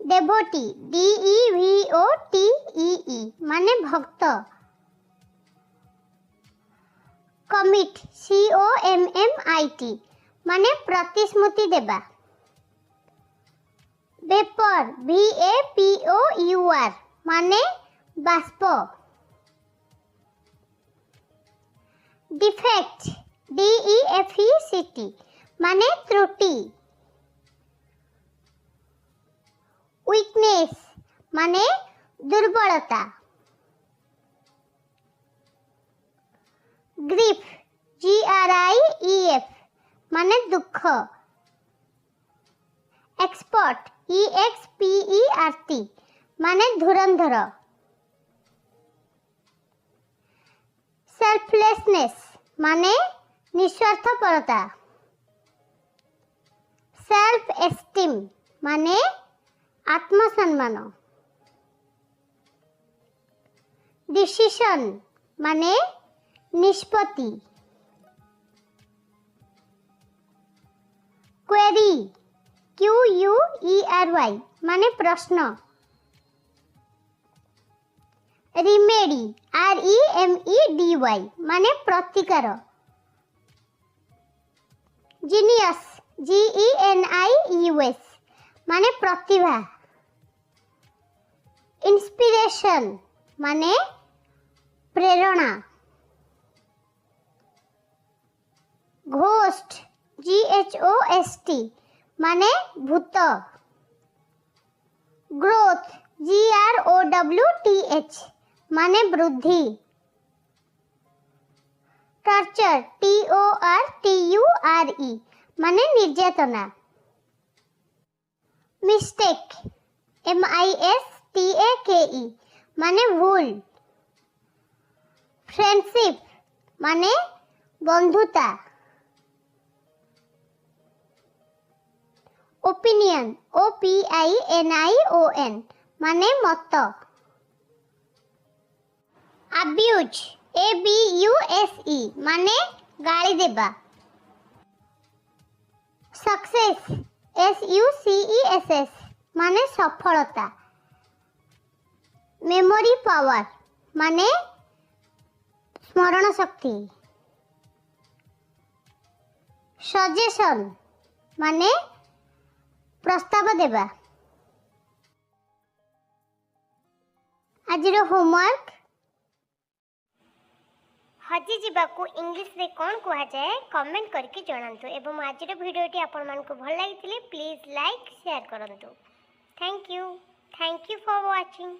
devotee devotee ମାନେ ଭକ୍ତ। commit commit ମାନେ ପ୍ରତିଶ୍ରୁତି ଦେବା। vapor vapor ମାନେ ବାଷ୍ପ। defect defect ମାନେ ତ୍ରୁଟି। weakness ମାନେ ଦୁର୍ବଳତା। grief grief ମାନେ ଦୁଃଖ। expert expert ମାନେ ଧୁରନ୍ଧର। selflessness ମାନେ ନିଃସ୍ୱାର୍ଥପରତା। self esteem ମାନେ ଆତ୍ମସମ୍ମାନ। decision ମାନେ ନିଷ୍ପତ୍ତି। query query ମାନେ ପ୍ରଶ୍ନ। remedy remedy ମାନେ ପ୍ରତିକାର। genius genius ମାନେ ପ୍ରତିଭା। inspiration ମାନେ ପ୍ରେରଣା। ghost ghost ମାନେ ଭୂତ। growth growth ମାନେ ବୃଦ୍ଧି। torture torture ମାନେ ନିର୍ଯାତନା। mistake mistake ମାନେ ଭୁଲ। friendship ମାନେ ବନ୍ଧୁତା। opinion opinion ମାନେ ମତ। abuse abuse ମାନେ ଗାଳି ଦେବା। success success ମାନେ ସଫଳତା। memory power ମାନେ ସ୍ମରଣ ଶକ୍ତି। suggestion ମାନେ ପ୍ରସ୍ତାବ ଦେବା। ଆଜିର ହୋମୱାର୍କ ହଜି ଯିବାକୁ ଇଂଲିଶରେ କ'ଣ କୁହାଯାଏ କମେଣ୍ଟ କରିକି ଜଣାନ୍ତୁ ଏବଂ ଆଜିର ଭିଡ଼ିଓଟି ଆପଣମାନଙ୍କୁ ଭଲ ଲାଗିଥିଲେ ପ୍ଲିଜ୍ ଲାଇକ୍ ସେୟାର କରନ୍ତୁ। Thank you for watching.